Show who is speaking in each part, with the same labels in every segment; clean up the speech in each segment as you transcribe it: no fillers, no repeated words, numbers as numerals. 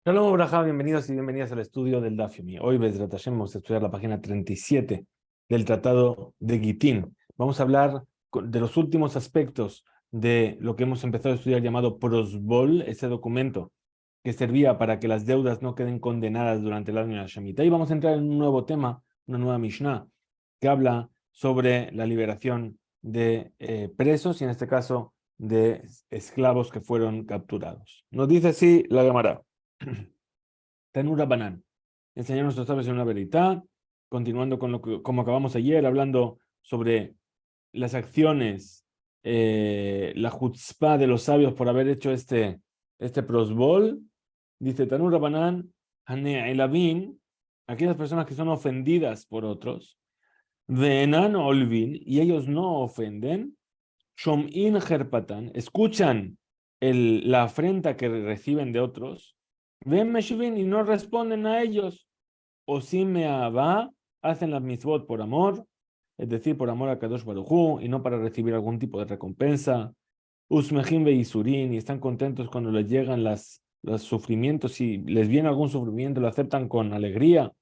Speaker 1: Shalom Abraham, bienvenidos y bienvenidas al estudio del Daf Yomi. Hoy, Bezrat Hashem, vamos a estudiar la página 37 del Tratado de Gitín. Vamos a hablar de los últimos aspectos de lo que hemos empezado a estudiar llamado Prosbol, ese documento que servía para que las deudas no queden condenadas durante el año de la Shemitah. Y vamos a entrar en un nuevo tema, una nueva Mishnah, que habla sobre la liberación de presos y en este caso de esclavos que fueron capturados. Nos dice así la Gemara. Tanura Banán. Enseñar nuestros sabios en una veritad, continuando con como acabamos ayer, hablando sobre las acciones, la chutzpah de los sabios por haber hecho este prosbol. Dice Tanura Banán, Hane Elavin, aquellas personas que son ofendidas por otros, Venan Olvin, y ellos no ofenden, Shom'in Herpatan, escuchan la afrenta que reciben de otros, ven Meshivin y no responden a ellos, o si me va, hacen las mitzvot por amor, es decir, por amor a Kadosh Baruj Hu, y no para recibir algún tipo de recompensa, Usmejim ve Isurin, y están contentos cuando les llegan los sufrimientos, si les viene algún sufrimiento, lo aceptan con alegría,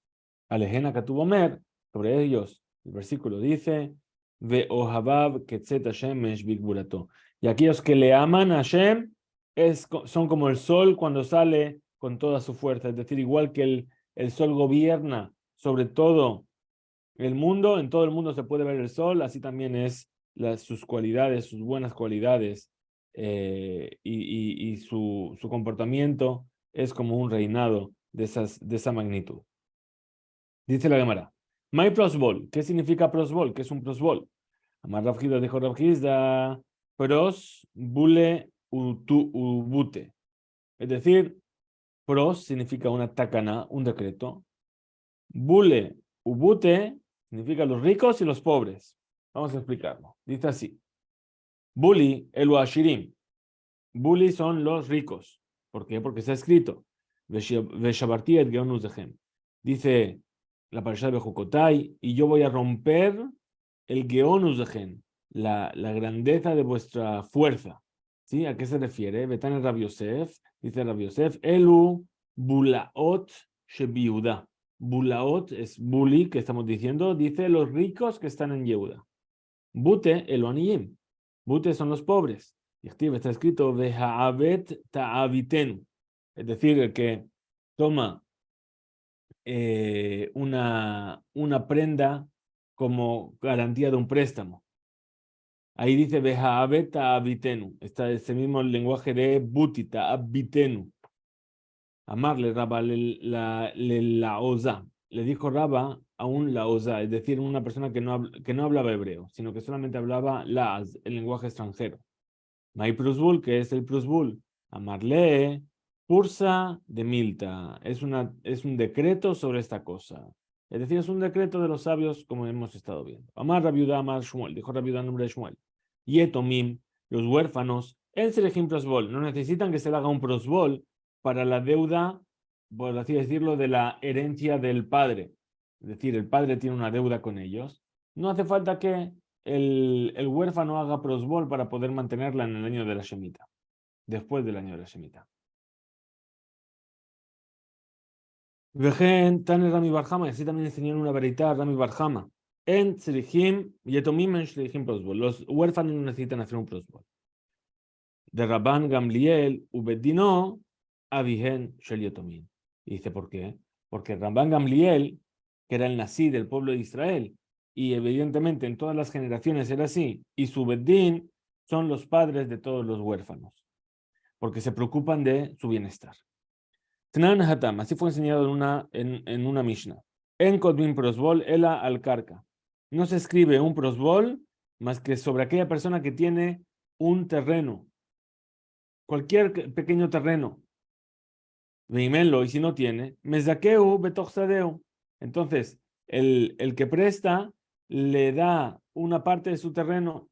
Speaker 1: Alejena Katubomer, sobre ellos, el versículo dice, Ve Ohabab Ketzet Hashem Mesh Bigburato. Y aquellos que le aman a Hashem son como el sol cuando sale con toda su fuerza. Es decir, igual que el sol gobierna sobre todo el mundo, en todo el mundo se puede ver el sol, así también es sus cualidades, sus buenas cualidades y su comportamiento es como un reinado de esa magnitud. Dice la Gemara, My prosbol, ¿qué significa prosbol? ¿Qué es un prosbol? Amar Rav Hizda dijo Rav Hizda, pros bule ubute. Es decir, pros significa una takana, un decreto. Bule ubute significa los ricos y los pobres. Vamos a explicarlo. Dice así. Buli elu ashirim. Buli son los ricos. ¿Por qué? Porque está escrito. Veshabarti et geonus dechem. Dice la parasha de Bejucotai, y yo voy a romper el geonus dechem, la grandeza de vuestra fuerza. ¿Sí? ¿A qué se refiere? Betán Rabbi Yosef, dice Rabbi Yosef, elu bulaot shebiuda. Bulaot es buli, que estamos diciendo, dice los ricos que están en Yehuda. Bute elu aniyim. Bute son los pobres. Y está escrito, Veha'abet ta'avitenu. Es decir, el que toma una prenda como garantía de un préstamo. Ahí dice Veha'abet ta'avitenu. Está ese mismo lenguaje de buti, ta'avitenu. Amarle Rabba la oza. Le dijo Rabba a un laoza, es decir, una persona que no hablaba hebreo, sino que solamente hablaba laaz, el lenguaje extranjero. Mai Prusbul, que es el Prusbul. Amarle, Pursa de Milta. Es un decreto sobre esta cosa. Es decir, es un decreto de los sabios, como hemos estado viendo. Amar Rabiudá, Amar Shmuel. Dijo Rabiudá en nombre de Shmuel. Yetomim, los huérfanos, el Serejim Prosbol. No necesitan que se le haga un Prosbol para la deuda, por así decirlo, de la herencia del padre. Es decir, el padre tiene una deuda con ellos. No hace falta que el huérfano haga prosbol para poder mantenerla en el año de la Shemitah, después del año de la Shemitah. Vejen, Tane Rami Barjama, y así también enseñaron una veritad Rami Barjama. En Tzrihim, Yetomim en Tzrihim prosbol. Los huérfanos no necesitan hacer un prosbol. De Rabban Gamliel, Ubedino, Avihen Shel Yetomim. Y dice, ¿por qué? Porque Rabban Gamliel, que era el nací del pueblo de Israel, y evidentemente en todas las generaciones era así, y su Beddin son los padres de todos los huérfanos, porque se preocupan de su bienestar. Tnan Hatam, así fue enseñado en una Mishnah. En Kodmin Prosbol, Ela al Karka. No se escribe un prosbol más que sobre aquella persona que tiene un terreno, cualquier pequeño terreno. Veimelo, y si no tiene, Mezakeu betoxadeu. Entonces, el que presta le da una parte de su terreno,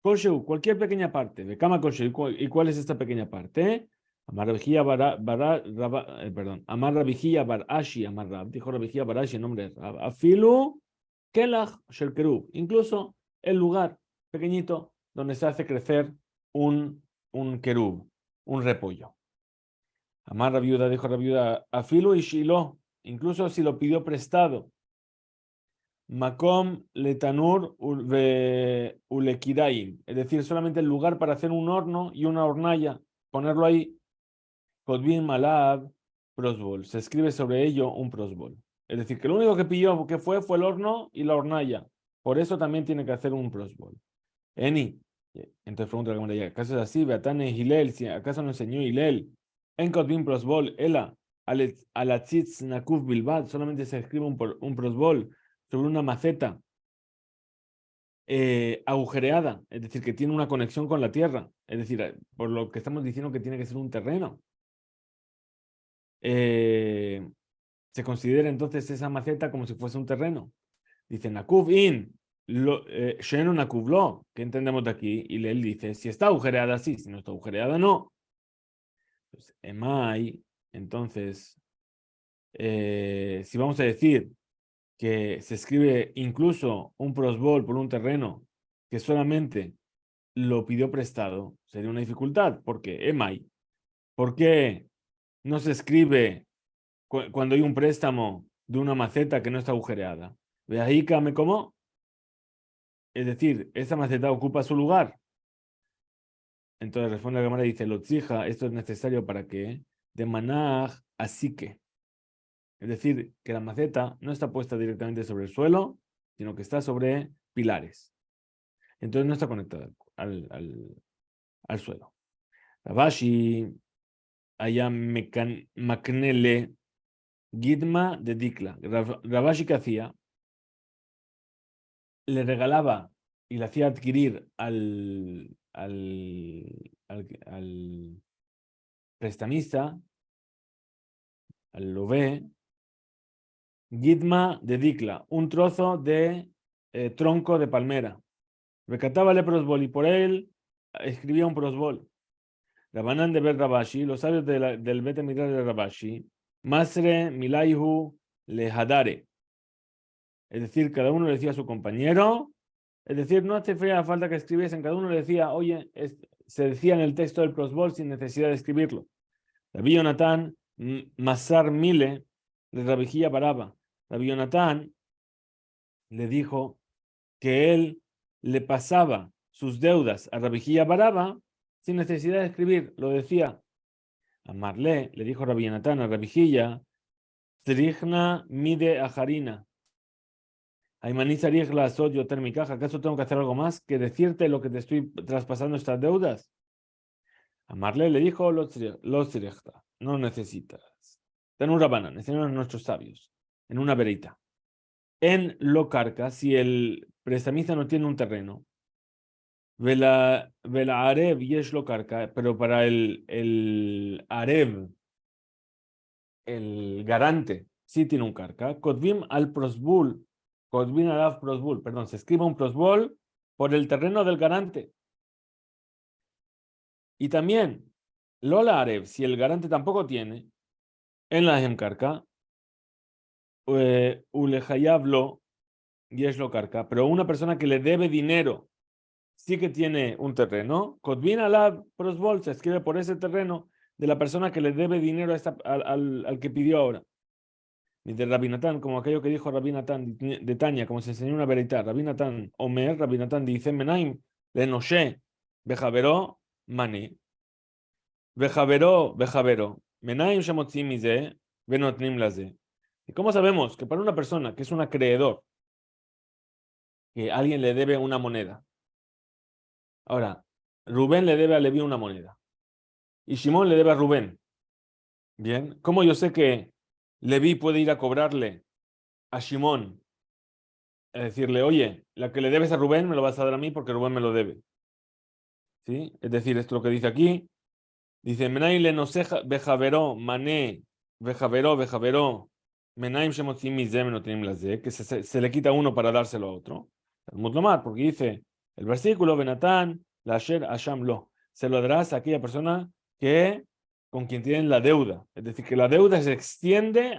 Speaker 1: Kosheu, cualquier pequeña parte, de Kama Kosheu, ¿y cuál es esta pequeña parte? Amar Rabijía Amar Rabijía Bar Ashi, Amar Rab, dijo Rabijía Bar Ashi en nombre de Rab, Afilu Kelach Shel Kerub, incluso el lugar pequeñito donde se hace crecer un kerub, un repollo. Amar Rabiuda, dijo Rabiuda, afilo y Shiloh, incluso si lo pidió prestado. Makom letanur ulekiraim, es decir, solamente el lugar para hacer un horno y una hornalla, ponerlo ahí. Kodvin malab prosbol, se escribe sobre ello un prosbol. Es decir, que lo único que pidió que fue el horno y la hornalla. Por eso también tiene que hacer un prosbol. Eni, entonces pregunta la Gemara, ¿acaso es así? Beatane Hilel, si acaso no enseñó Hilel, en Kodvin prosbol, ela, alatzitz nakuf bilbad, solamente se escribe un prosbol sobre una maceta agujereada, es decir, que tiene una conexión con la tierra, es decir, por lo que estamos diciendo que tiene que ser un terreno. Se considera entonces esa maceta como si fuese un terreno. Dice, Nakuf in, Sheno Nakuf lo, ¿qué entendemos de aquí? Y él dice, si está agujereada, sí, si no está agujereada, no. Pues, Emai, entonces, si vamos a decir que se escribe incluso un prosbol por un terreno que solamente lo pidió prestado, sería una dificultad. ¿Por qué? Emai, ¿por qué no se escribe cuando hay un préstamo de una maceta que no está agujereada? Ve ahí, me como. Es decir, esa maceta ocupa su lugar. Entonces responde la cámara y dice, lo exija, esto es necesario para que de manaj así que. Es decir, que la maceta no está puesta directamente sobre el suelo, sino que está sobre pilares. Entonces no está conectada al suelo. Rabashi, allá Maknele, Gidma de Dikla. Rabashi, que hacía, le regalaba y le hacía adquirir al prestamista, al Lové, Gidma de Dikla, un trozo de tronco de palmera. Recatábale prosbol y por él escribía un prosbol. Rabanán de Bet Rabashi, los sabios del Bet Midrash de Rabashi, Masre Milaihu Lehadare. Es decir, cada uno le decía a su compañero, es decir, no hace falta que escribiesen, cada uno le decía, oye, se decía en el texto del prosbol sin necesidad de escribirlo. Rabbi Yonatán, Masar Mile, de Rabijía Baraba. Rabbi Yonatán le dijo que él le pasaba sus deudas a Rabijía Baraba sin necesidad de escribir, lo decía. A Marlé le dijo Rabbi Yonatán a Rabijía, Trigna mide a Harina. La sodio térmica, ¿acaso tengo que hacer algo más que decirte lo que te estoy traspasando estas deudas? A Marlé le dijo, no necesitas. Ten un rabana, enseñaron a nuestros sabios, en una verita. En lo carca, si el prestamista no tiene un terreno, vela arev yesh lo carca, pero para el arev, el garante, sí tiene un carca. Kodvim al prosbul, Kodvim al prosbul, perdón, se escribe un prosbul por el terreno del garante. Y también, Lola arev, si el garante tampoco tiene, en la Hemkarka, Ulehayablo, Yeshlo Karka, pero una persona que le debe dinero sí que tiene un terreno, Kodvin Alab Prosbol, se escribe por ese terreno de la persona que le debe dinero al que pidió ahora. Y de Rabinatán, como aquello que dijo Rabinatán de Tania, como se enseñó una verita. Rabinatán Omer, Rabinatán dice, Menaim, le Noshe, Bejaveró, Mani. Bejaveró, Menaim Shemotzim Mize, Benotnim Laze. ¿Y cómo sabemos que para una persona que es un acreedor, que alguien le debe una moneda? Ahora, Rubén le debe a Leví una moneda y Shimón le debe a Rubén. Bien, ¿cómo yo sé que Leví puede ir a cobrarle a Shimón? Es decirle, oye, la que le debes a Rubén me lo vas a dar a mí porque Rubén me lo debe. ¿Sí? Es decir, esto es lo que dice aquí. Dice, Menai le no bejaveró, mané, bejaveró, Menaim shemotzim mizem no tinim laze, que se le quita uno para dárselo a otro. Mutlomar, porque dice el versículo, Benatán, Lasher Asham lo, se lo darás a aquella persona que con quien tienen la deuda. Es decir, que la deuda se extiende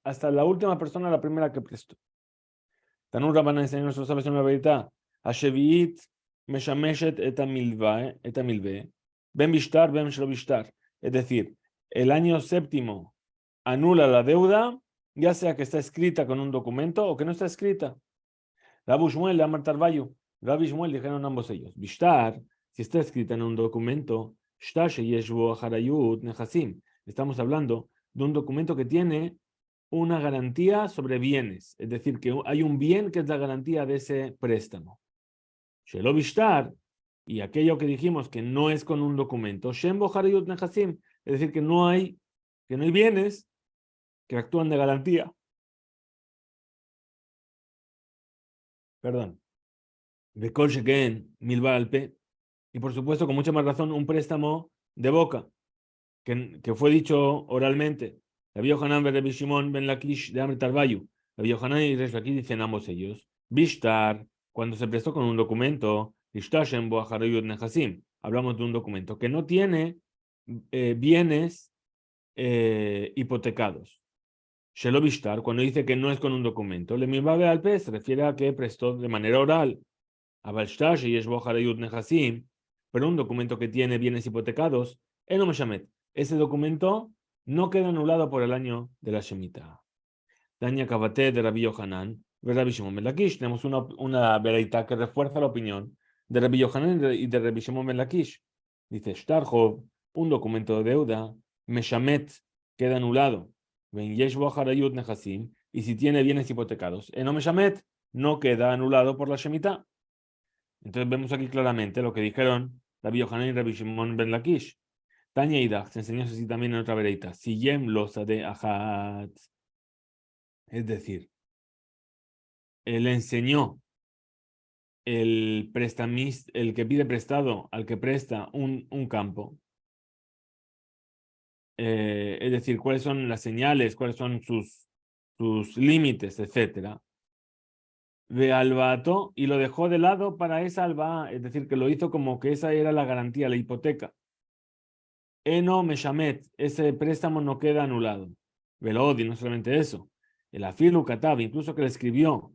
Speaker 1: hasta la última persona, la primera que prestó. Tanur Rabban enseña nuestros sabios en la verdad. Hasheviit meshameshet et amilve, ben bishtar, ben shlo bishtar. Es decir, el año séptimo anula la deuda, ya sea que está escrita con un documento o que no está escrita. Rabbi Shmuel le Amar Tarbayu. Rabbi Shmuel dijeron ambos ellos. Bishtar, si está escrita en un documento, Shtar sheyesh bo acharayut nechasim. Estamos hablando de un documento que tiene una garantía sobre bienes. Es decir, que hay un bien que es la garantía de ese préstamo. Shelo Bishtar, y aquello que dijimos que no es con un documento, Shem bo acharayut nechasim. Es decir, que no hay bienes que actúan de garantía. Perdón. Bekol sheken milva alpe. Y por supuesto, con mucha más razón, un préstamo de boca, que fue dicho oralmente. Rabbi Yohanan ben Rabbi Shimon ben Lakish de Amr Tarbayu. Rabbi Yohanan y Resh Lakish dicen ambos ellos. Bishtar, cuando se prestó con un documento, Bishtashem bo acharayut nechasim. Hablamos de un documento que no tiene bienes hipotecados. Shelo Bishtar, cuando dice que no es con un documento, le milvabe al pez, se refiere a que prestó de manera oral. Abal Shtash y Yesh bo acharayut nechasim, pero un documento que tiene bienes hipotecados, no me llamet. Ese documento no queda anulado por el año de la Shemitah. Daña Kabate de Rabbi Yohanan, de Rabbi Shimon ben Lakish. Tenemos una veraita que refuerza la opinión de Rabbi Yohanan y de Rabbi Shimon ben Lakish. Dice, Shtarhov, un documento de deuda, Meshamet, queda anulado. Ben Yesh bo acharayut nechasim, y si tiene bienes hipotecados, no Meshamet, no queda anulado por la Shemitah. Entonces vemos aquí claramente lo que dijeron Rabbi Yohanan y Rabbi Shimon ben Lakish. Tanya Idach se enseñó así también en otra vereita. Si yem los de ajat. Es decir, él enseñó el prestamista, el que pide prestado al que presta un campo. Es decir, cuáles son las señales, cuáles son sus límites, etcétera. Ve albato y lo dejó de lado para esa alba, es decir, que lo hizo como que esa era la garantía, la hipoteca. Eno Meshamet, ese préstamo no queda anulado. Velodi, no solamente eso. El afilu katab, incluso que le escribió.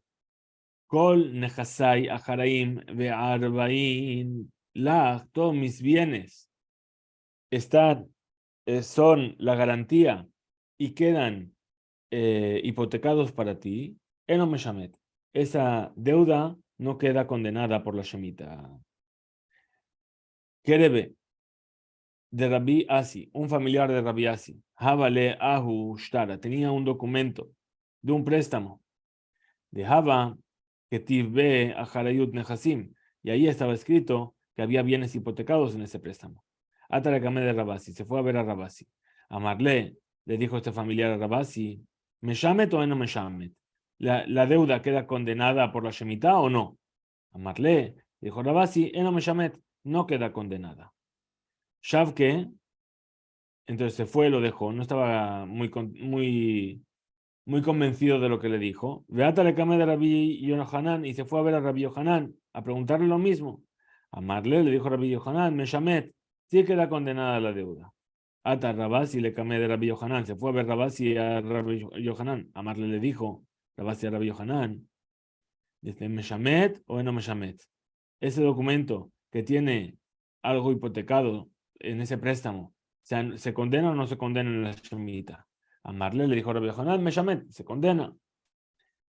Speaker 1: Kol nechasai acharaim ve'arbain lach, todos mis bienes están, son la garantía y quedan hipotecados para ti. Eno Meshamet, esa deuda no queda condenada por la Shemitah. Kerebe, de Rabbi Asi, un familiar de Rabbi Asi, Havale Ahu Shtara, tenía un documento de un préstamo de Hava que Tivbe Acharayut Nehasim, y ahí estaba escrito que había bienes hipotecados en ese préstamo. Atarakame de Rabasi, se fue a ver a Rabasi. Amarle, le dijo este familiar a Rabasi, ¿me shamet o no me shamet? ¿La deuda queda condenada por la Shemitah o no? Amarle, dijo Rabasi, no me shamet, no queda condenada. Shavke, entonces se fue, lo dejó, no estaba muy convencido de lo que le dijo. Beata le came de Rabbi Yohanan y se fue a ver a Rabbi Yohanan a preguntarle lo mismo. A Marle le dijo Rabbi Yohanan, Meshamet, sí queda condenada la deuda. Ata Rabasi le came de Rabbi Yohanan, se fue a ver Rabasi a Rabbi Yohanan. A Marle le dijo Rabasi a Rabbi Yohanan, dice, Meshamet o no Meshamet. Ese documento que tiene algo hipotecado en ese préstamo, ¿se condena o no se condena en la Shemitah? A Marle le dijo a Rabbi Yohanan, Meshamet, se condena.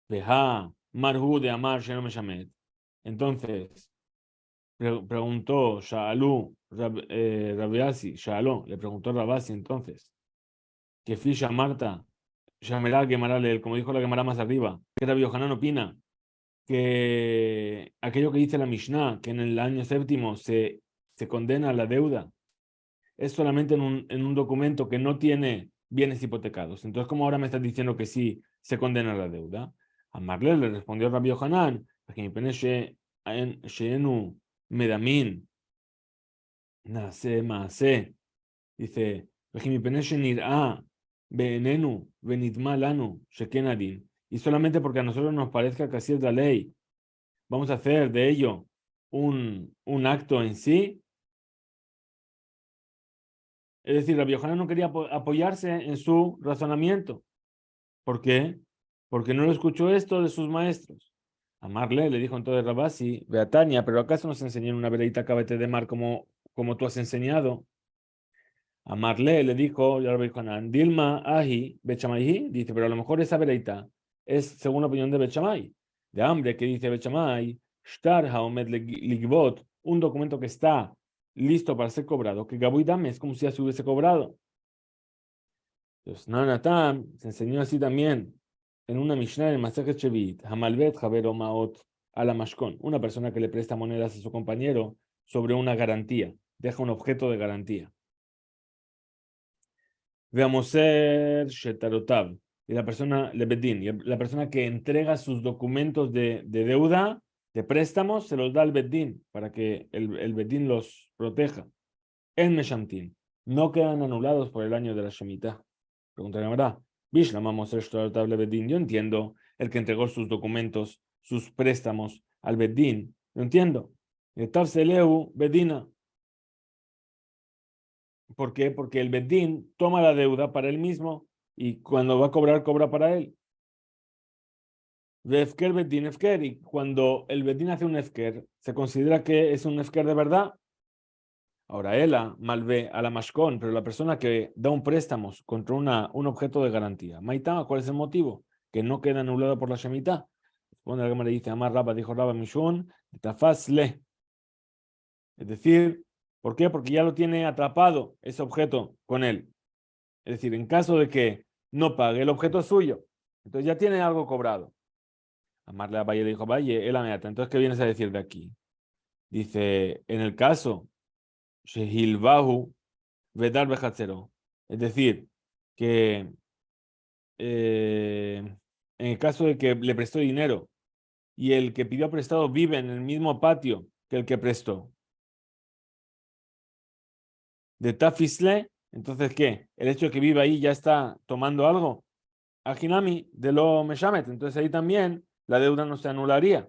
Speaker 1: Veja, Marhu de Amar Sheno Meshamet. Entonces, preguntó Sha'alú, Rabiasi, Sha'aló, le preguntó a Rabasi entonces, que Fisha Marta, Shamerá Gemarale, como dijo la Gemara más arriba, que Rabbi Yohanan opina que aquello que dice la Mishnah, que en el año séptimo se condena la deuda, es solamente en un documento que no tiene bienes hipotecados. Entonces, ¿cómo ahora me estás diciendo que sí se condena la deuda? A Marle le respondió Rabbi Yohanan, sheenu medamin, nase maase. Dice, y solamente porque a nosotros nos parezca que así es la ley, vamos a hacer de ello un acto en sí. Es decir, Rabbi Yohanan no quería apoyarse en su razonamiento. ¿Por qué? Porque no lo escuchó esto de sus maestros. A Marle le dijo entonces Rabasi, Beatania, pero ¿acaso nos enseñaron una veredita cabete de mar como tú has enseñado? Amarle le dijo, ya lo dijo Hanan, Dilma Ahi, Bechamay, dice, pero a lo mejor esa vereita es según la opinión de Bechamay. De hambre que dice Bechamay, Shtar Haomed Ligbot, un documento que está listo para ser cobrado, que Gabuy Dame es como si ya se hubiese cobrado. Entonces, Nanatam se enseñó así también en una Mishnah en Masejet Shevit, Hamalbet Javero Maot ala Mashkon, una persona que le presta monedas a su compañero sobre una garantía, deja un objeto de garantía. Veamos ser Shetarotav, y la persona Lebedin, y la persona que entrega sus documentos de deuda, de préstamos, se los da al Bedín para que el Bedín los proteja. En Meshamtin, no quedan anulados por el año de la Shemitah. Pregunta la verdad. Bishlamamos Shetarotav Lebedin. Yo entiendo el que entregó sus documentos, sus préstamos al Bedín. Lo entiendo. Tav Seleu Bedina. ¿Por qué? Porque el Bedín toma la deuda para él mismo y cuando va a cobrar, cobra para él. Efker Bedín Efker. Y cuando el Bedín hace un Efker, se considera que es un Efker de verdad. Ahora, ella malvé a la Mashkon, pero la persona que da un préstamo contra un objeto de garantía. Maitá, ¿cuál es el motivo? Que no queda anulado por la Shemitah. Responde la Gemara, dice, Amar Rabba, dijo Rabba Mishun, Tafasle. Es decir, ¿por qué? Porque ya lo tiene atrapado ese objeto con él. Es decir, en caso de que no pague, el objeto es suyo. Entonces ya tiene algo cobrado. Amarle a Valle le dijo, Valle, él amenaza. Entonces, ¿qué vienes a decir de aquí? Dice, en el caso, Shehilbahu Vedar Bejatzero. Es decir, que en el caso de que le prestó dinero y el que pidió prestado vive en el mismo patio que el que prestó, de Tafisle, entonces, ¿qué? El hecho de que vive ahí ya está tomando algo. Ajinami de lo Meshamet. Entonces ahí también la deuda no se anularía.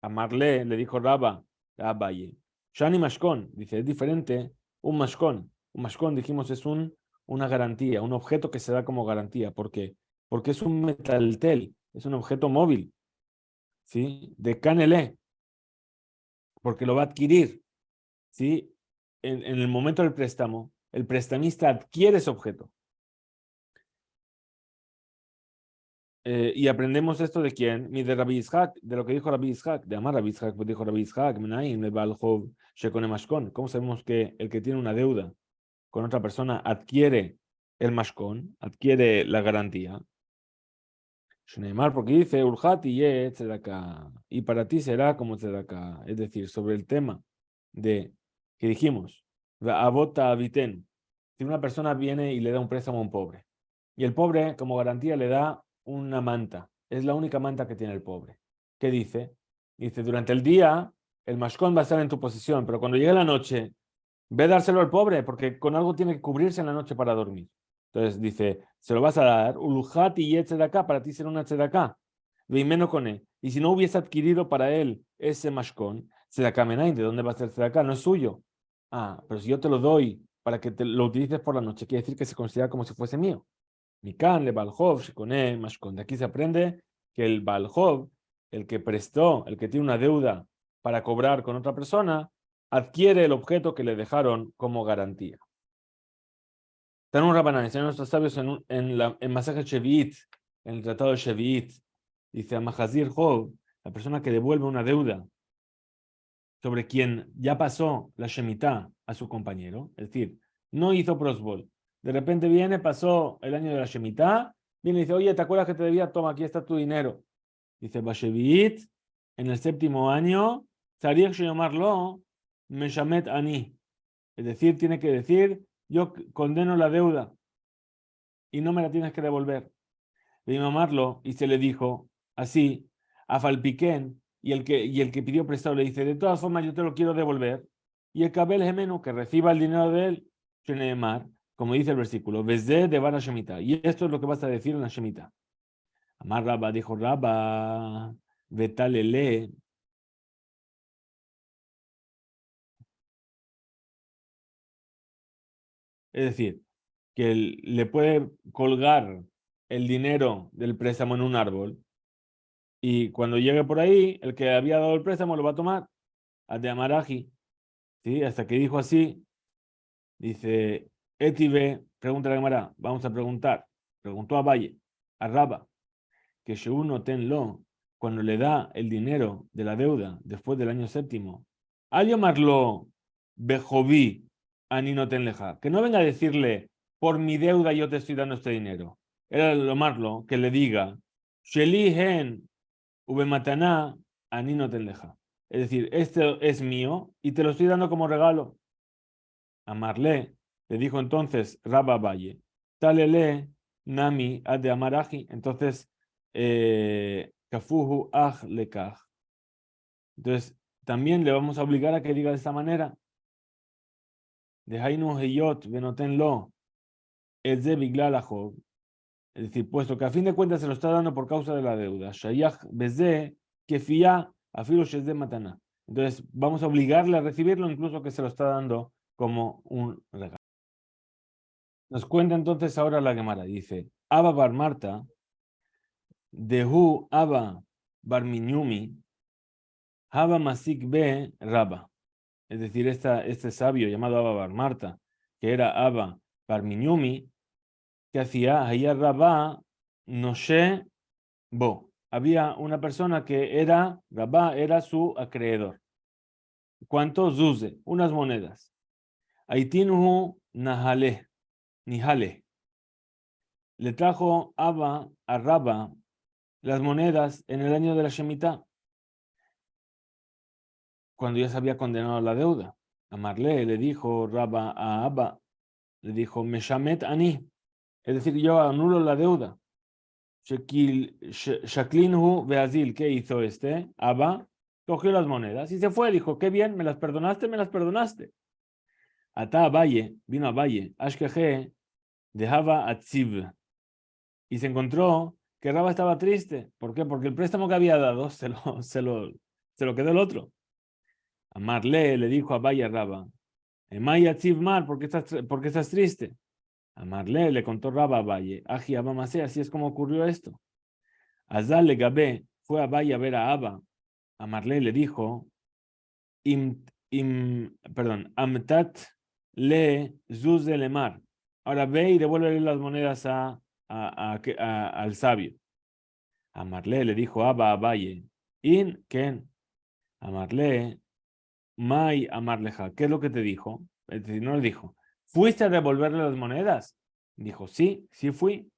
Speaker 1: A Marle le dijo Rabba a Valle. Shani Mashkon, dice, es diferente un Mashkon. Un Mashkon, dijimos, es una garantía, un objeto que se da como garantía. ¿Por qué? Porque es un metaltel, es un objeto móvil, ¿sí? De Canelé, porque lo va a adquirir, ¿sí? En el momento del préstamo, el prestamista adquiere ese objeto. Y aprendemos esto de quién, de Rabbi Ishak, de lo que dijo Rabbi Ishak, de Amar Rabbi Ishak, pues dijo Rabbi Ishak, Menaim, Lebal Hov, Shekone Mashkon. ¿Cómo sabemos que el que tiene una deuda con otra persona adquiere el Mashkon, adquiere la garantía? Shneimar, porque dice Urjati ye tzedaka, y para ti será como tzedaka. Es decir, sobre el tema de que dijimos, Abota Aviten, si una persona viene y le da un préstamo a un pobre, y el pobre, como garantía, le da una manta. Es la única manta que tiene el pobre. ¿Qué dice? Dice, durante el día, el mashkón va a estar en tu posesión, pero cuando llegue la noche, ve a dárselo al pobre, porque con algo tiene que cubrirse en la noche para dormir. Entonces dice, se lo vas a dar, ulujati y acá para ti será una tzedaká. Veimeno con él. Y si no hubiese adquirido para él ese mashkón, tzedaká menai, ¿de dónde va a ser tzedaká? No es suyo. Ah, pero si yo te lo doy para que lo utilices por la noche, quiere decir que se considera como si fuese mío. Mikan le Balhov, Shikone, Mashkon. De aquí se aprende que el Balhov, el que prestó, el que tiene una deuda para cobrar con otra persona, adquiere el objeto que le dejaron como garantía. Están un Rabanán, están nuestros sabios en Masaje Shevit, en el Tratado de Shevit, dice a Mahazir Hov, la persona que devuelve una deuda sobre quien ya pasó la Shemitah a su compañero, es decir, no hizo prosbol. De repente viene, pasó el año de la Shemitah, viene y dice, oye, ¿te acuerdas que te debía? Toma, aquí está tu dinero. Dice, Bashevit, en el séptimo año, Tzarich llamarlo Meshamet Ani. Es decir, tiene que decir, yo condeno la deuda y no me la tienes que devolver. Y mamarlo, y se le dijo así, a Falpiquén, y el que pidió prestado le dice, de todas formas yo te lo quiero devolver. Y el Kabel Gemenu, que reciba el dinero de él, Sheneemar, como dice el versículo, Besde de Bar Shemitah. Y esto es lo que vas a decir en la Shemitah. Amar Rabba dijo Rabba, Betalele. Es decir, que le puede colgar el dinero del préstamo en un árbol y cuando llegue por ahí, el que había dado el préstamo lo va a tomar, a de Amaraji, ¿sí? Hasta que dijo así, dice, Etive, pregunta la Gemara, vamos a preguntar. Preguntó a Valle, a Raba, que uno tenlo, cuando le da el dinero de la deuda después del año séptimo, al llamarlo Bejoví, ani no tenleja, que no venga a decirle, por mi deuda yo te estoy dando este dinero. Era lo marlo que le diga, Sheli hen ubemataná, ani no tenleja. Es decir, este es mío y te lo estoy dando como regalo. A Marlé le dijo entonces Rabba Valle, talele nami ad de amaraji. Entonces, kafuhu aj lekaj. Entonces, también le vamos a obligar a que diga de esta manera. De hainu heyot benotenlo el ze biglal ajov. Es decir, puesto que a fin de cuentas se lo está dando por causa de la deuda. Shayach beze kefia afilu sheze matana. Entonces, vamos a obligarle a recibirlo, incluso que se lo está dando como un regalo. Nos cuenta entonces ahora la Gemara. Dice, Abba bar Marta, Dehu Abba bar Minyumi, Abba Masik be Rabba. Es decir, este sabio llamado Abba bar Marta, que era Abba bar Minyumi, que hacía Hayar Rabba Noshe Bo. Había una persona que era, Rabba era su acreedor. ¿Cuánto? Zuze, unas monedas. Aitinhu Nahale, Nihale. Le trajo Abba a Rabba las monedas en el año de la Shemitah, cuando ya se había condenado la deuda. A Marlé le dijo Rabba a Abba, le dijo, Meshamet ani, es decir, yo anulo la deuda. Shaklinhu Beazil, ¿qué hizo este? Abba cogió las monedas y se fue, dijo, qué bien, me las perdonaste, me las perdonaste. Ata Valle, vino a Valle, Ashkeje, dejaba a Tzib, y se encontró que Rabba estaba triste. ¿Por qué? Porque el préstamo que había dado se lo quedó el otro. A Marlé le dijo a Valle Rabba, Emaya Tziv Mar, ¿por qué estás triste? A Marlé le contó Rabba a Valle, Aji Abamase, así es como ocurrió esto. Azal le Gabé fue a Valle a ver a Abba. A Marlé le dijo, Amtat le Zuze le Mar. Ahora ve y devuélvele las monedas al sabio. A Marlé le dijo Abba a Valle, In Ken. A Marlé, Mai Amarleja, ¿qué es lo que te dijo? Es decir, no le dijo, ¿fuiste a devolverle las monedas? Dijo, sí, sí fui.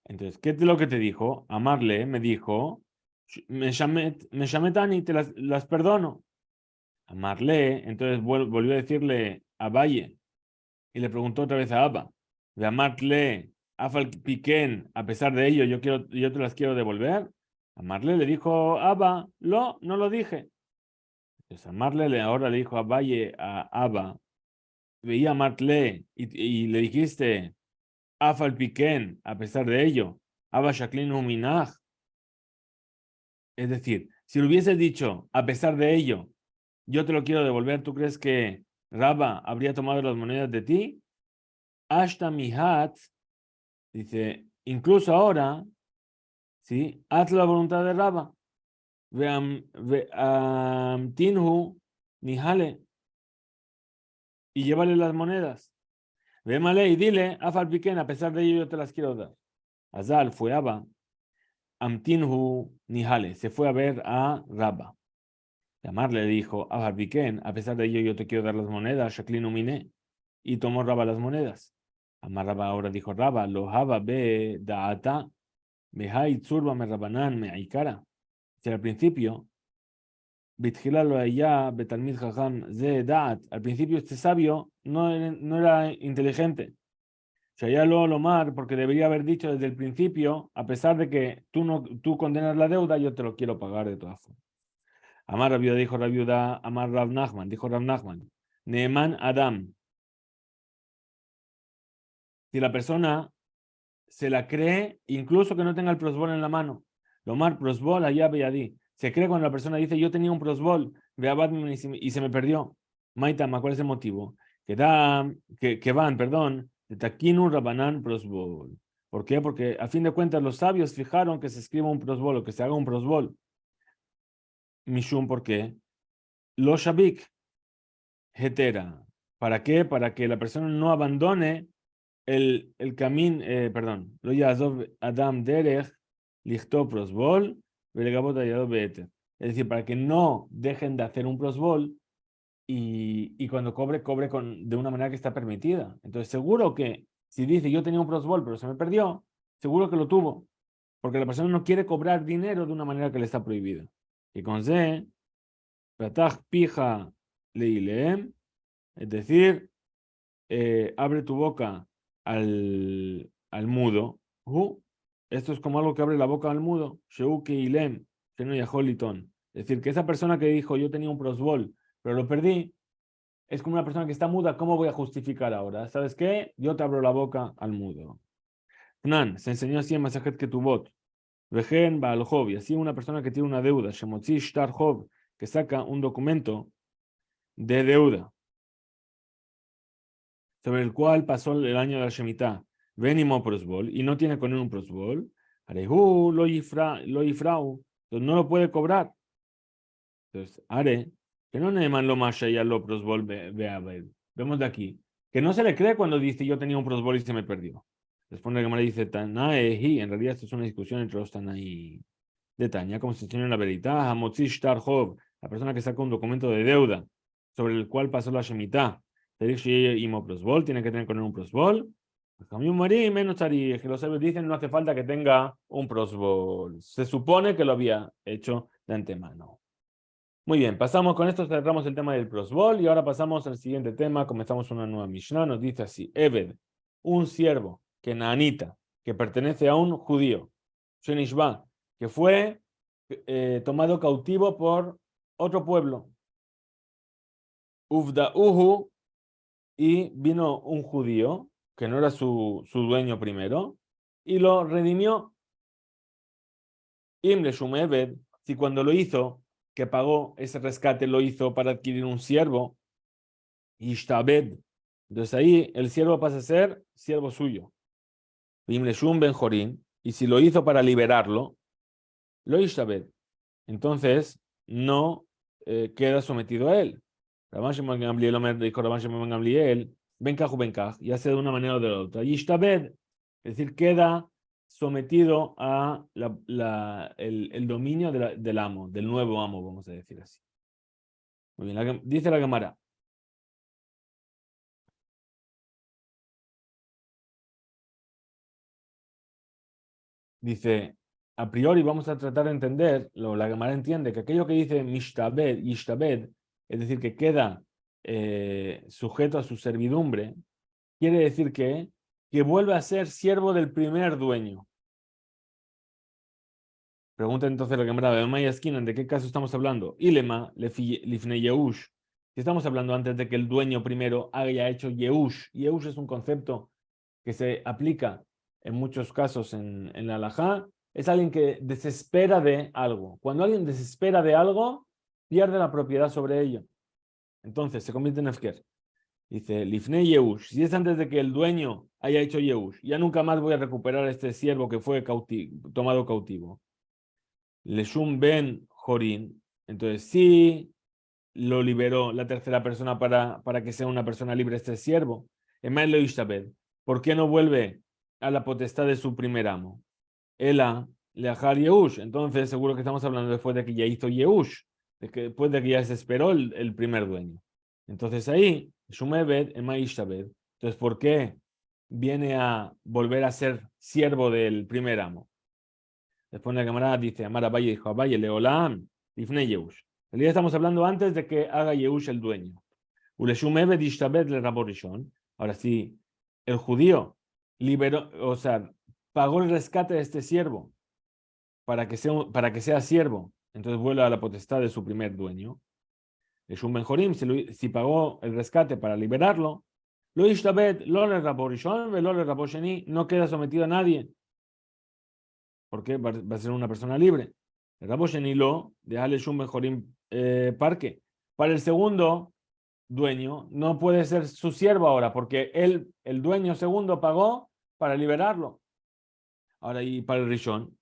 Speaker 1: Entonces, ¿qué es lo que te dijo? Amarle me dijo, me llametani, te las perdono. Amarle, entonces volvió a decirle a Valle y le preguntó otra vez a Abba, de amarle, Afal Piquen, a pesar de ello, yo te las quiero devolver. Amarle le dijo Abba, no lo dije. Entonces Amarle ahora le dijo a Valle, a Abba, veía a Martle y le dijiste, Afal Piquen, a pesar de ello, Abba Shaklin Huminach. Es decir, si lo hubieses dicho, a pesar de ello, yo te lo quiero devolver, ¿tú crees que Rabba habría tomado las monedas de ti? Ashta Mihat, dice, incluso ahora, ¿sí? Haz la voluntad de Rabba. Tinhu Nihale, y llévale las monedas. Vémale y dile, Afal Piquen, a pesar de ello yo te las quiero dar. Azal fue Abba, Amtinhu Nihale, se fue a ver a Rabba. Amar le dijo, Afal Piquen, a pesar de ello yo te quiero dar las monedas, Shaklinu Mine, y tomó Rabba las monedas. Amar Rabba ahora dijo, Rabba, lo haba be da'ata, mehai tzurba me rabanan me aikara. Si al principio, Bitjila lo allá, Betalmid Jajam, ze da'at, al principio este sabio no era inteligente. Shayalo Lomar, porque debería haber dicho desde el principio, a pesar de que tú condenas la deuda, yo te lo quiero pagar de todas formas. Amar Rabiuda dijo Rabiuda, Amar Rav Nachman, dijo Rav Nachman, Neeman Adam. Si la persona se la cree, incluso que no tenga el prosbol en la mano, Lomar prosbol allá beyadí. Se cree cuando la persona dice, yo tenía un prosbol, y se me perdió. Maitama, ¿cuál es el motivo? Que van, perdón, de Taquinu Rabanán prosbol. ¿Por qué? Porque a fin de cuentas los sabios fijaron que se escriba un prosbol o que se haga un prosbol. Mishum, ¿por qué? Lo Shabik, Hetera. ¿Para qué? Para que la persona no abandone el camino, perdón, lo yazov Adam Derech, lichtó prosbol, velegabot ayado beter. Es decir, para que no dejen de hacer un prosbol y cuando cobre de una manera que está permitida. Entonces, seguro que si dice yo tenía un prosbol pero se me perdió, seguro que lo tuvo, porque la persona no quiere cobrar dinero de una manera que le está prohibida. Y con Z, patach pija leileem, es decir, abre tu boca al mudo. Esto es como algo que abre la boca al mudo. Sheuke ilem, sheno yaholiton. Es decir, que esa persona que dijo yo tenía un prosbol, pero lo perdí, es como una persona que está muda. ¿Cómo voy a justificar ahora? ¿Sabes qué? Yo te abro la boca al mudo. Nan, se enseñó así en Masajet Ketubot. Vejen Baal Hov, y así una persona que tiene una deuda, Shemotzi Shtar Hov, que saca un documento de deuda sobre el cual pasó el año de la Shemitah, venimos prosbol, y no tiene con él un prosbol, arehu lo ifrau, entonces no lo puede cobrar. Entonces, are, que no neman lo más allá lo prosbol ver. Vemos de aquí, que no se le cree cuando dice yo tenía un prosbol y se me perdió. Responde que Gemara dice, Tanaehi, en realidad esto es una discusión entre los Tanaí de Tania, como se enseña en la verdad, Hamotzi Shtar Hov, la persona que saca un documento de deuda sobre el cual pasó la Shemitah, prosbol, tiene que tener con él un prosbol. Menos que los sabios dicen no hace falta que tenga un prosbol. Se supone que lo había hecho de antemano. Muy bien, pasamos con esto, cerramos el tema del prosbol y ahora pasamos al siguiente tema. Comenzamos una nueva Mishnah. Nos dice así: Eved, un siervo, que naanita, que pertenece a un judío, Shenishba, que fue tomado cautivo por otro pueblo. Uvdauhu, y vino un judío, que no era su dueño primero, y lo redimió. Imle Shumeved, si cuando lo hizo, que pagó ese rescate, lo hizo para adquirir un siervo, Ishtabed. Entonces ahí el siervo pasa a ser siervo suyo. Imle Shum Ben Jorín, y si lo hizo para liberarlo, lo Ishtabed. Entonces no queda sometido a él. Dijo Gamliel, Benkaj, ya sea de una manera o de la otra. Ishtabed, es decir, queda sometido a el dominio del amo, del nuevo amo, vamos a decir así. Muy bien, dice la Gemara. Dice, a priori vamos a tratar de entender, la Gemara entiende que aquello que dice Mishtabed, Ishtabed, es decir, que queda sujeto a su servidumbre, quiere decir que vuelve a ser siervo del primer dueño. Pregunta entonces la Gemara de Maya Skinan, ¿de qué caso estamos hablando? Ilema, Lifne Yehush. Si estamos hablando antes de que el dueño primero haya hecho Yehush. Yehush es un concepto que se aplica en muchos casos en la halajá. Es alguien que desespera de algo. Cuando alguien desespera de algo, pierde la propiedad sobre ello. Entonces se convierte en Efker. Dice, Lifne Yehush, si es antes de que el dueño haya hecho Yehush, ya nunca más voy a recuperar este siervo que fue tomado cautivo. Leshum Ben Jorin, entonces sí lo liberó la tercera persona para que sea una persona libre este siervo. Emel Ishtabed, ¿por qué no vuelve a la potestad de su primer amo? Ela Leahar Yehush, entonces seguro que estamos hablando después de que ya hizo Yehush, después de que ya se esperó el primer dueño. Entonces ahí, Shumebed, Emel Ishtabed, entonces ¿por qué viene a volver a ser siervo del primer amo? Después la camarada dice, Amar Abaye dijo, Abaye, Leolam, Ifne Yehush. En realidad estamos hablando antes de que haga Yehush el dueño. Ahora sí, el judío liberó, o sea, pagó el rescate de este siervo para que sea siervo, entonces vuelve a la potestad de su primer dueño. Es un Benjorim, si pagó el rescate para liberarlo, lo Ishtabed, lo le Raborishon, lo le Rabosheni, no queda sometido a nadie, porque va a ser una persona libre. El Rabosheni lo, déjale un Benjorim parque. Para el segundo dueño, no puede ser su siervo ahora, porque él, el dueño segundo, pagó para liberarlo. Ahora, y para el Rishon,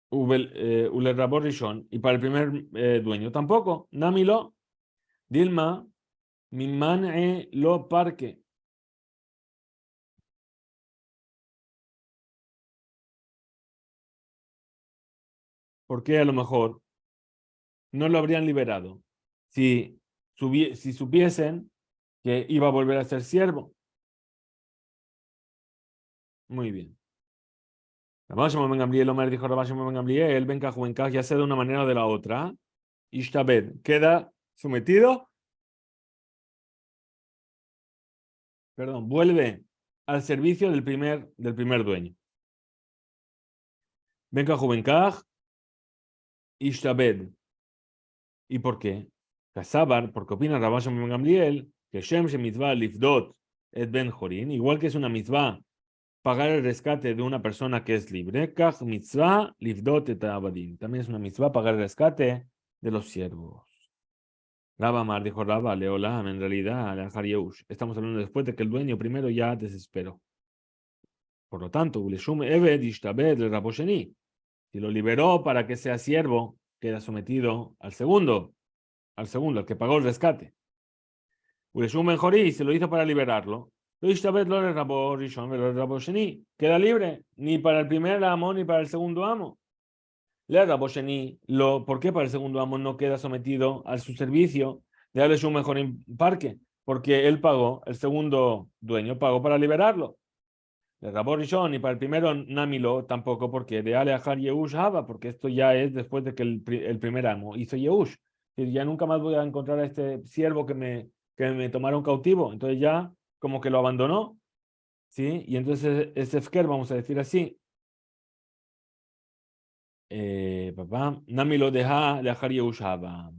Speaker 1: Ule Rabor Rishon, y para el primer dueño tampoco. Namilo, Dilma, Mi man'e lo parque. Porque a lo mejor no lo habrían liberado si, si supiesen que iba a volver a ser siervo. Muy bien. Rabban Shimon ben Gamliel, Omer dijo Rabban Shimon ben Gamliel, ven Juvencaj, ya sea de una manera o de la otra. Ishtabed, queda sometido, perdón, vuelve al servicio del primer dueño. Ven Juvencaj, Ishtabed. ¿Y por qué? Casabar, porque opina Rabban Shimon ben Gamliel, que Shem Mitzvah Lifdot et Ben Jorin, igual que es una mitzvah pagar el rescate de una persona que es libre, Kach mitzvah Lifdot et Abadim. También es una mitzvah pagar el rescate de los siervos. Rabba Mar dijo Rabba, Leolam, en realidad, Alejar Yehush. Estamos hablando después de que el dueño primero ya desesperó. Por lo tanto, Uleshum Eved Ishtabed el Rabosheni. Si lo liberó para que sea siervo, queda sometido al que pagó el rescate. Uleshum Benjori se lo hizo para liberarlo. Lo Ishtabed lo el Rishon el Rabosheni. Queda libre, ni para el primer amo ni para el segundo amo. Le Rabosheni, ¿por qué para el segundo amo no queda sometido a su servicio de darles un mejor parque? Porque él pagó, el segundo dueño pagó para liberarlo. Le Raborishon y para el primero Namilo tampoco, porque de Alejar Yehush Haba, porque esto ya es después de que el primer amo hizo Yehush. Y ya nunca más voy a encontrar a este siervo que me tomaron cautivo. Entonces ya como que lo abandonó, ¿sí? Y entonces es Efker, vamos a decir así. Papá, Nami lo deja dejar Yehushaba.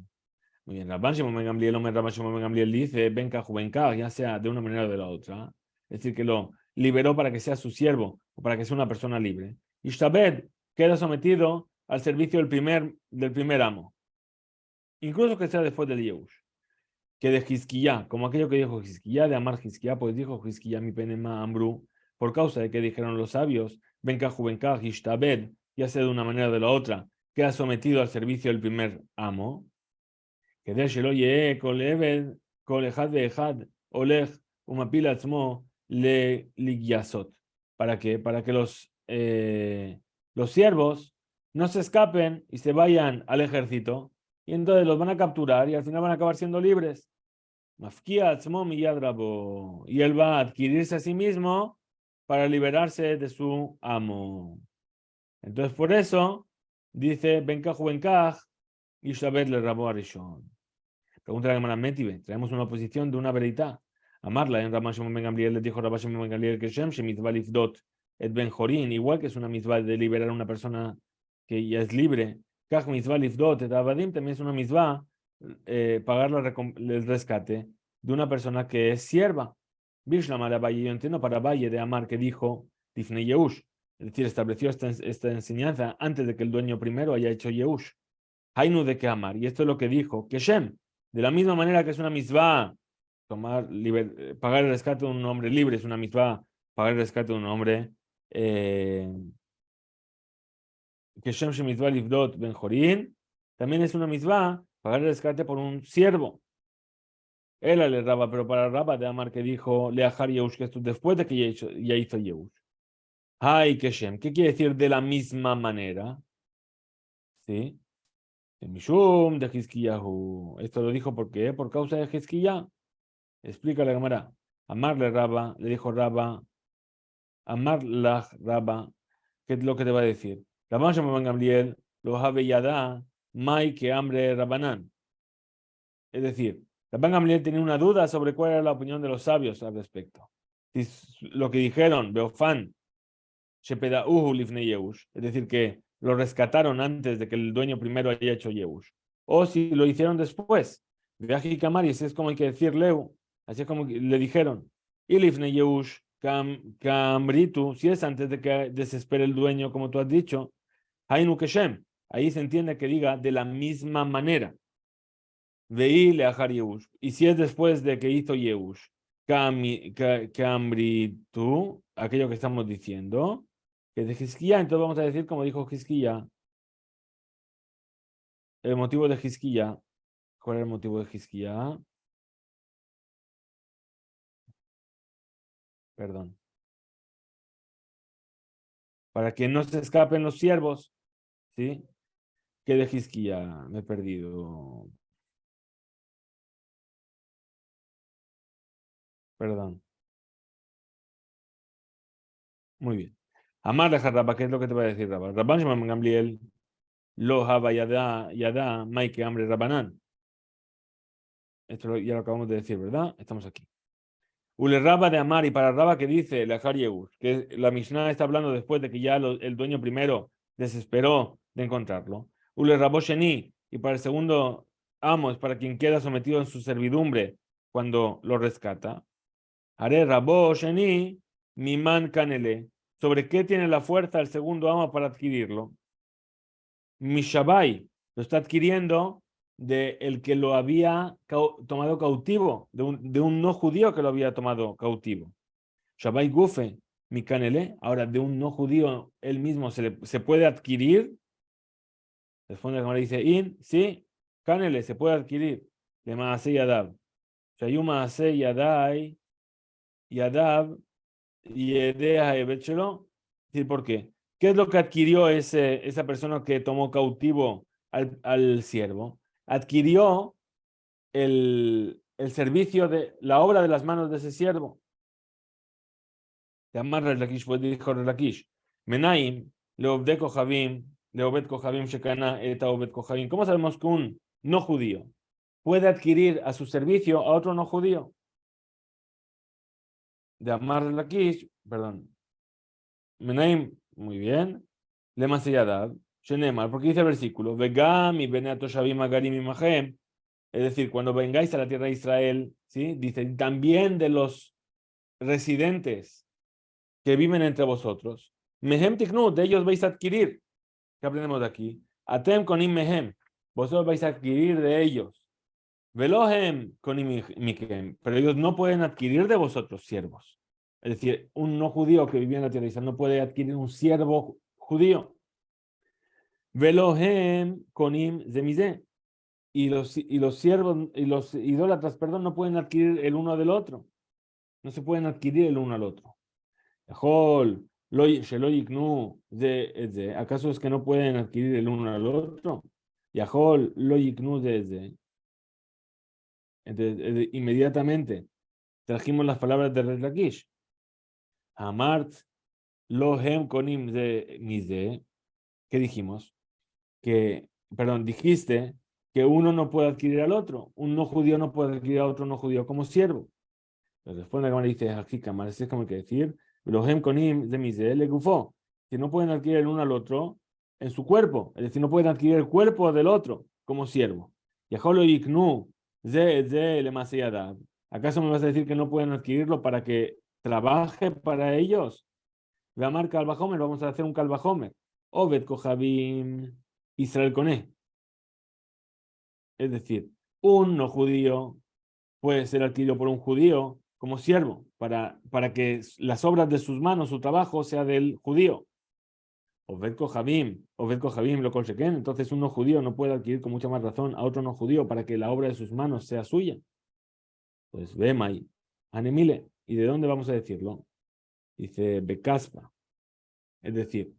Speaker 1: Muy bien, Rabban Shimon ben Gamliel, Rabban Shimon ben Gamliel dice, venga, juvenca, ya sea de una manera o de la otra. Es decir, que lo liberó para que sea su siervo o para que sea una persona libre. Y Shtabed queda sometido al servicio del primer amo, incluso que sea después del Yehush. Que de Hizquiyá, como aquello que dijo Hizquiyá, de amar Hizquiyá, pues dijo Hizquiyá mi penema Ambrú, por causa de que dijeron los sabios, venga, juvenca, Ishtabed, ya sea de una manera o de la otra, queda sometido al servicio del primer amo. כדי שלא יהיה כל עבד, כל אחד ואחד הולך ומפיל עצמו לגייסות. ¿Para qué? Para que los siervos no se escapen y se vayan al ejército y entonces los van a capturar y al final van a acabar siendo libres. Mafkia atzmo miyad rabo. Y él va a adquirirse a sí mismo para liberarse de su amo. Entonces por eso dice, Benkaj Benkaj y Shabet le rabo arishon. Pregunta la Gemara Metive. Traemos una oposición de una veredad. Amarla en Rabban Shimon ben Gamliel le dijo Rabban Shimon ben Gamliel que Shem mitzvah lifdot et ben jorin, igual que es una mitzvah de liberar a una persona que ya es libre. Kach mitzvah lifdot et abadim también es una mitzvah pagar el rescate de una persona que es sierva. Bishlam la Valle, yo entiendo para Valle de Amar que dijo Tifne Yehush, es decir, estableció esta enseñanza antes de que el dueño primero haya hecho Yehush. Hainu de que Amar, y esto es lo que dijo, que Shem, de la misma manera que es una mitzvah pagar el rescate de un hombre libre, es una mitzvah pagar el rescate de un hombre que Shem mitzvah Livdot Ben Jorin, también es una mitzvah pagar el rescate por un siervo. Él le raba, pero para Raba de Amar que dijo Leahar Yehush, que esto después de que ya hizo Yehush. Ay, que Shem, ¿qué quiere decir de la misma manera? ¿Sí? Mishum de Hizkiyahu. Esto lo dijo porque por causa de Hizkiyah. Explica la Gemara. Amarle Raba, le dijo Raba, Amar la Raba, ¿qué es lo que te va a decir? Rabban Shimon ben Gamliel, lo habe yada, mai que hambre Rabanán. Es decir, Rabban Gamliel tenía una duda sobre cuál era la opinión de los sabios al respecto. Si lo que dijeron, Beofan, Shepedauhu lifne Yehush, es decir, que lo rescataron antes de que el dueño primero haya hecho Yehush, o si lo hicieron después. Viaje Kamari, es como hay que decir Leu, así es como le dijeron. Y lifne Yehush, Kamritu, si es antes de que desespere el dueño, como tú has dicho, Hainu Keshem, ahí se entiende que diga de la misma manera. Veí leajar Yehush, y si es después de que hizo Yehush, Kamritu, aquello que estamos diciendo, que de Hizquiyá, entonces vamos a decir como dijo Hizquiyá, el motivo de Hizquiyá. ¿Cuál era el motivo de Hizquiyá? Perdón. Para que no se escapen los siervos, ¿sí? ¿Qué de Hizquía? Me he perdido. Perdón. Muy bien. Amar de Rabba, ¿qué es lo que te va a decir Rabba? Rabban Shimon Gamliel, lo haba yada, maike hambre Rabbanan. Esto ya lo acabamos de decir, ¿verdad? Estamos aquí. Ule Rabba de Amar, y para Rabba que dice, la Yehush, que la Mishnah está hablando después de que ya el dueño primero desesperó de encontrarlo. Ule Rabbo Sheni, y para el segundo amo, es para quien queda sometido en su servidumbre cuando lo rescata. Haré Rabbo Sheni, Miman Kanele. ¿Sobre qué tiene la fuerza el segundo amo para adquirirlo? Mishabai, lo está adquiriendo de el que lo había tomado cautivo, de un no judío que lo había tomado cautivo. Shabai Gufe, mi canele, ahora de un no judío, él mismo se puede adquirir. Responde la cámara dice, sí, canele, se puede adquirir. De Maasei Yadav. Shayuma Maasei Yadai, Yadav, Yedea Ebetchelo. ¿Por qué? ¿Qué es lo que adquirió esa persona que tomó cautivo al siervo? Adquirió el servicio de la obra de las manos de ese siervo. De Amar Lakish, pues dijo Lakish, Menaim, Leobed Kohabim Shekana, Eta Obed Kohabim. ¿Cómo sabemos que un no judío puede adquirir a su servicio a otro no judío? De Amar Lakish, perdón, Menaim, muy bien, Le Maseyadad, Shenemar, porque dice el versículo, Vegam y Beneato Shavim Agarim y Mahem, es decir, cuando vengáis a la tierra de Israel, ¿sí? Dice, también de los residentes que viven entre vosotros, Mehem Tiknu, de ellos vais a adquirir. ¿Qué aprendemos de aquí? Atem konim mehem, vosotros vais a adquirir de ellos. Velohem konim mikem, pero ellos no pueden adquirir de vosotros siervos. Es decir, un no judío que vivía en la tierra de Israel no puede adquirir un siervo judío. Velohem konim zemizeh. Y los siervos y los idólatras, perdón, no pueden adquirir el uno del otro. No se pueden adquirir el uno al otro. ¿Acaso es que no pueden adquirir el uno al otro? Yahol lo yiknu desde. Entonces, inmediatamente trajimos las palabras de Red Lakish. Amart lo hem konim de mize. ¿Qué dijimos? Perdón, dijiste que uno no puede adquirir al otro. Un no judío no puede adquirir a otro no judío como siervo. Le responde la cámara y dice, aquí cámara, es como que decir, los hem konim de mize le gufó, que no pueden adquirir el uno al otro en su cuerpo, es decir, no pueden adquirir el cuerpo del otro como siervo. Yaholo yiknu ze le maseyadad. ¿Acaso me vas a decir que no pueden adquirirlo para que trabaje para ellos? La marca Calvajomer, vamos a hacer un Calvajomer. Obed Kohabim Israel Koné. Es decir, un no judío puede ser adquirido por un judío como siervo, para que las obras de sus manos, su trabajo, sea del judío. Obed Kohabim lo consequen. Entonces un no judío no puede adquirir con mucha más razón a otro no judío para que la obra de sus manos sea suya. Pues Bemai, Anemile. ¿Y de dónde vamos a decirlo? Dice Becaspa. Es decir,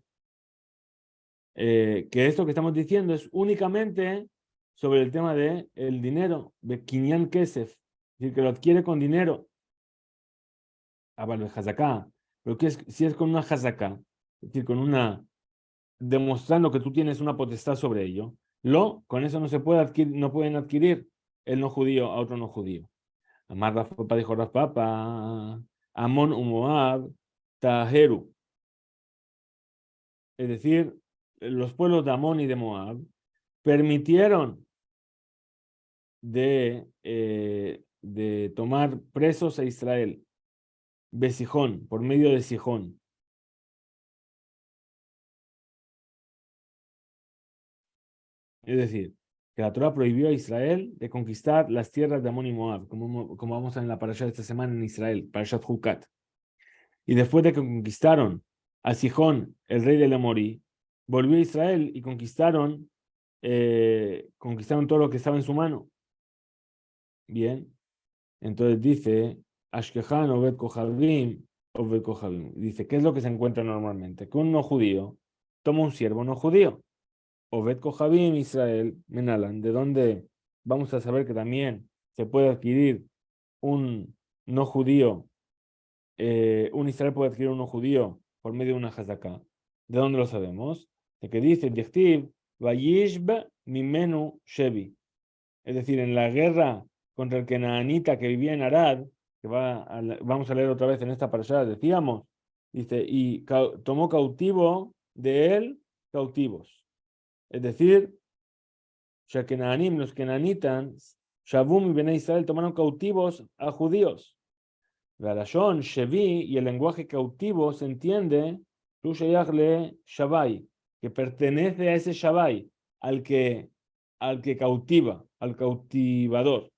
Speaker 1: que esto que estamos diciendo es únicamente sobre el tema de el dinero, de Kinyan Kesef, es decir, que lo adquiere con dinero. Vale, Hazaká. Pero si es con una Hazaká, es decir, demostrando que tú tienes una potestad sobre ello, con eso no se puede adquirir, no pueden adquirir el no judío a otro no judío. Amar Rafa dijo Rafa, Amón Moab, Taheru. Es decir, los pueblos de Amón y de Moab permitieron de tomar presos a Israel, de Sijón, por medio de Sijón. Es decir, que la Torah prohibió a Israel de conquistar las tierras de Amón y Moab, como vamos en la parasha de esta semana en Israel, parashat Hukat. Y después de que conquistaron a Sijón, el rey del Amorí, volvió a Israel y conquistaron todo lo que estaba en su mano. Bien, entonces dice, Ashkehan Obed Kohabim, Oved Kohabim. Dice, ¿qué es lo que se encuentra normalmente? Que un no judío toma un siervo no judío. Oved Kohabim Israel Menalan. ¿De dónde vamos a saber que también se puede adquirir un no judío? Un Israel puede adquirir un no judío por medio de una hazaká. ¿De dónde lo sabemos? De que dice, Dichtiv, Vayishb Mimenu Shevi. Es decir, en la guerra contra el Kenaanita que vivía en Arad, que vamos a leer otra vez en esta parashá, decíamos, dice, y tomó cautivo de él cautivos. Es decir, Shakenaanim, los Kenaanitas, Shavum y Bene Israel tomaron cautivos a judíos. Galashon, Shevi, y el lenguaje cautivo se entiende, tu le Shabai, que pertenece a ese Shabai, al que cautiva, al cautivador.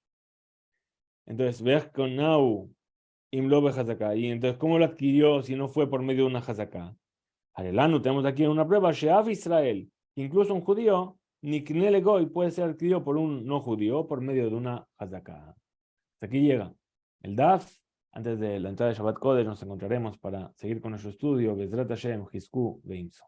Speaker 1: Entonces, veas con Nau, Imlobe Hazaká. Y entonces, ¿cómo lo adquirió si no fue por medio de una Hazaká? Arelano, tenemos aquí una prueba, Sheav Israel, incluso un judío, Niknele Goy puede ser adquirido por un no judío por medio de una Hazaká. Hasta aquí llega el DAF. Antes de la entrada de Shabbat Kodesh nos encontraremos para seguir con nuestro estudio. Bezrat Hashem, Hizku, Beimso.